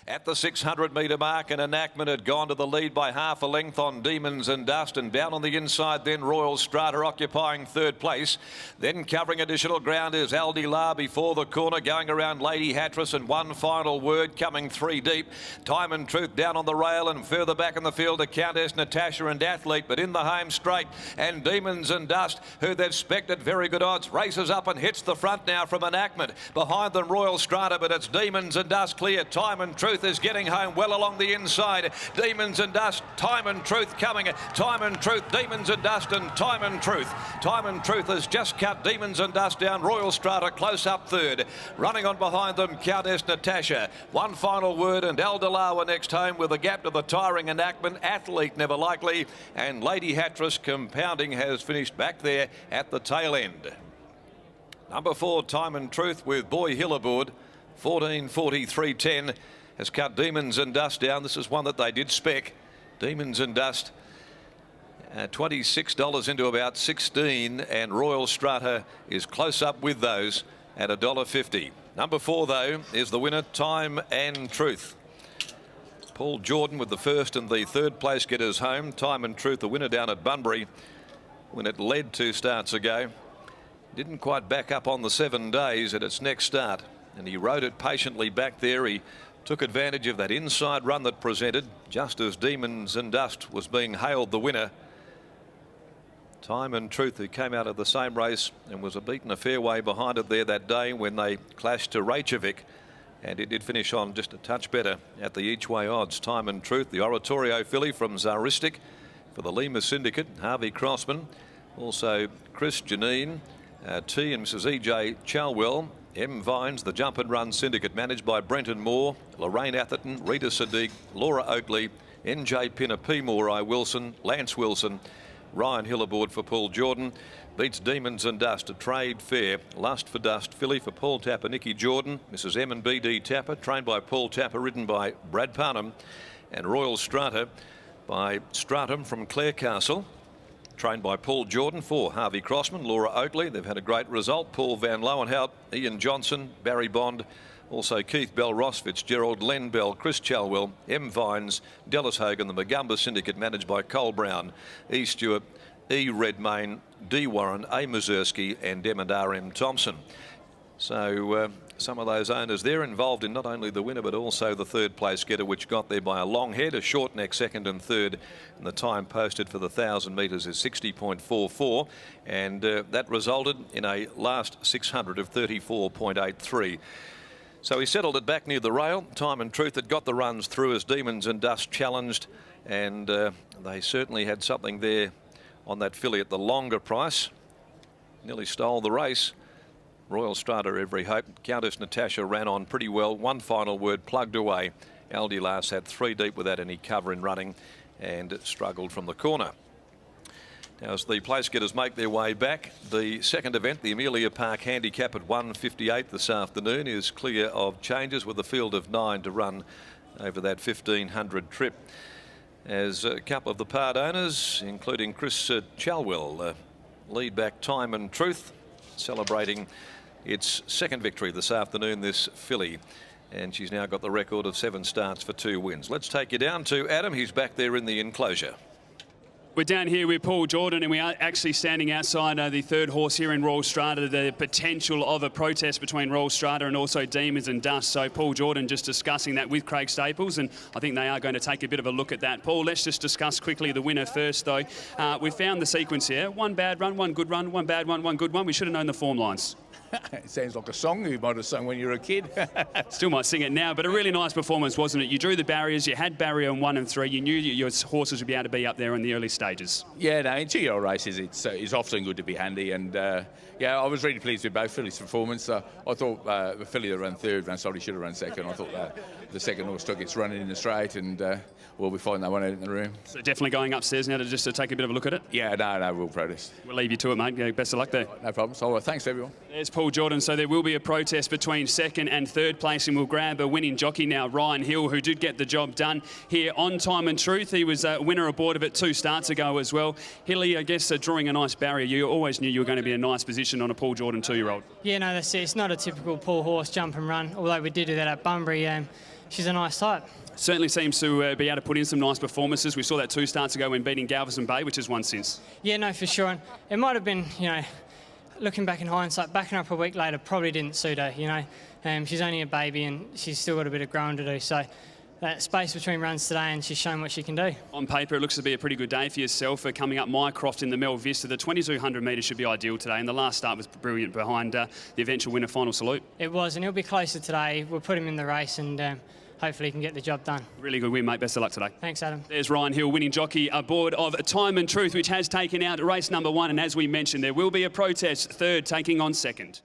At the 600 metre mark, an Enactment had gone to the lead by half a length on Demons and Dust, and down on the inside then Royal Strata occupying third place. Then covering additional ground is Aldi La before the corner, going around Lady Hattress, and One Final Word coming three deep. Time and Truth down on the rail, and further back in the field to Countess Natasha and Athlete, but in the home straight, and Demons and Dust, who they've spec'd at very good odds, races up and hits the front now from Enactment. Behind them Royal Strata, but it's Demons and Dust clear. Time and Truth is getting home well along the inside. Demons and Dust, Time and Truth coming. Time and Truth, Demons and Dust, and Time and Truth. Time and Truth has just cut Demons and Dust down. Royal Strata close up third. Running on behind them, Countess Natasha. One Final Word and Aldalawa next home with a gap to the tiring Enactment. Athlete Never Likely, and Lady Hattress compounding has finished back there at the tail end. Number 4, Time and Truth with Boy Hill aboard. 14:43.10 has cut Demons and Dust down. This is one that they did spec. Demons and Dust, $26 into about 16, and Royal Strata is close up with those at $1.50. Number 4, though, is the winner, Time and Truth. Paul Jordan with the first and the third place getters home. Time and Truth, the winner down at Bunbury when it led 2 starts ago. Didn't quite back up on the 7 days at its next start, and he rode it patiently back there. He took advantage of that inside run that presented just as Demons and Dust was being hailed the winner. Time and Truth, who came out of the same race and was beaten a fair way behind it there that day when they clashed to Reykjavik, and it did finish on just a touch better at the each way odds. Time and Truth, the Oratorio filly from Zaristic for the Lima Syndicate, Harvey Crossman, also Chris Janine, T and Mrs. E.J. Chalwell, M. Vines, the Jump and Run Syndicate managed by Brenton Moore, Lorraine Atherton, Rita Sadiq, Laura Oakley, N.J. Pinner, P. Morai Wilson, Lance Wilson, Ryan Hill aboard for Paul Jordan. Beats Demons and Dust, a trade fair. Lust for Dust filly for Paul Tapper, Nicky Jordan, Mrs. M and B.D. Tapper, trained by Paul Tapper, ridden by Brad Parnham, and Royal Strata by Stratum from Clarecastle, trained by Paul Jordan for Harvey Crossman, Laura Oakley. They've had a great result. Paul Van Lowenhout, Ian Johnson, Barry Bond, also Keith Bell, Ross Fitzgerald, Len Bell, Chris Chalwell, M. Vines, Dallas Hogan, the Magumba Syndicate managed by Cole Brown, E. Stewart, E. Redmayne, D. Warren, A. Mazursky, and M. and R.M. Thompson. So some of those owners there involved in not only the winner but also the third place getter, which got there by a long head. A short neck second and third, and the time posted for the 1,000 metres is 60.44, and that resulted in a last 600 of 34.83. So he settled it back near the rail. Time and Truth had got the runs through as Demons and Dust challenged, and they certainly had something there on that filly at the longer price. Nearly stole the race. Royal Strata, Every Hope. Countess Natasha ran on pretty well. One Final Word plugged away. Aldi Last had 3 deep without any cover in running and struggled from the corner. Now, as the place getters make their way back, the second event, the Amelia Park Handicap at 1:58 this afternoon, is clear of changes with a field of 9 to run over that 1,500 trip. As a couple of the part owners, including Chris Chalwell, lead back Time and Truth, celebrating its second victory this afternoon, this filly. And she's now got the record of 7 starts for 2 wins. Let's take you down to Adam. He's back there in the enclosure. We're down here with Paul Jordan, and we are actually standing outside the third horse here in Royal Strata, the potential of a protest between Royal Strata and also Demons and Dust. So Paul Jordan just discussing that with Craig Staples, and I think they are going to take a bit of a look at that. Paul, let's just discuss quickly the winner first, though. We found the sequence here. 1 bad run, 1 good run, 1 bad one, 1 good one. We should have known the form lines. It sounds like a song you might have sung when you were a kid. Still might sing it now, but a really nice performance, wasn't it? You drew the barriers, you had barrier in 1 and 3, you knew your horses would be able to be up there in the early stages. Yeah, no, in 2-year-old races, it's often good to be handy, and yeah, I was really pleased with both fillies' performance. I thought the filly that ran third, Van Solly, should have run second. I thought the second horse took its running in the straight, and we'll be finding that one out in the room. So definitely going upstairs now to take a bit of a look at it? Yeah, no, we'll protest. We'll leave you to it, mate. Best of luck there. No problem. So thanks, everyone. There's Paul Jordan. So there will be a protest between second and third place, and we'll grab a winning jockey now, Ryan Hill, who did get the job done here on Time and Truth. He was a winner aboard of it 2 starts ago as well. Hilly, I guess, drawing a nice barrier. You always knew you were going to be in a nice position on a Paul Jordan 2-year-old. Yeah, no, that's it. It's not a typical Paul horse jump and run, although we did do that at Bunbury. she's a nice type. Certainly seems to be able to put in some nice performances. We saw that 2 starts ago when beating Galveston Bay, which has won since. Yeah, no, for sure. And it might have been, you know, looking back in hindsight, backing up a week later probably didn't suit her, you know. She's only a baby and she's still got a bit of growing to do. So that space between runs today, and she's shown what she can do. On paper, it looks to be a pretty good day for yourself. Coming up Mycroft in the Mel Vista, the 2200 metres should be ideal today, and the last start was brilliant behind the eventual winner, Final Salute. It was, and he'll be closer today. We'll put him in the race and hopefully he can get the job done. Really good win, mate. Best of luck today. Thanks, Adam. There's Ryan Hill, winning jockey aboard of Time and Truth, which has taken out race number 1, and as we mentioned, there will be a protest, third taking on second.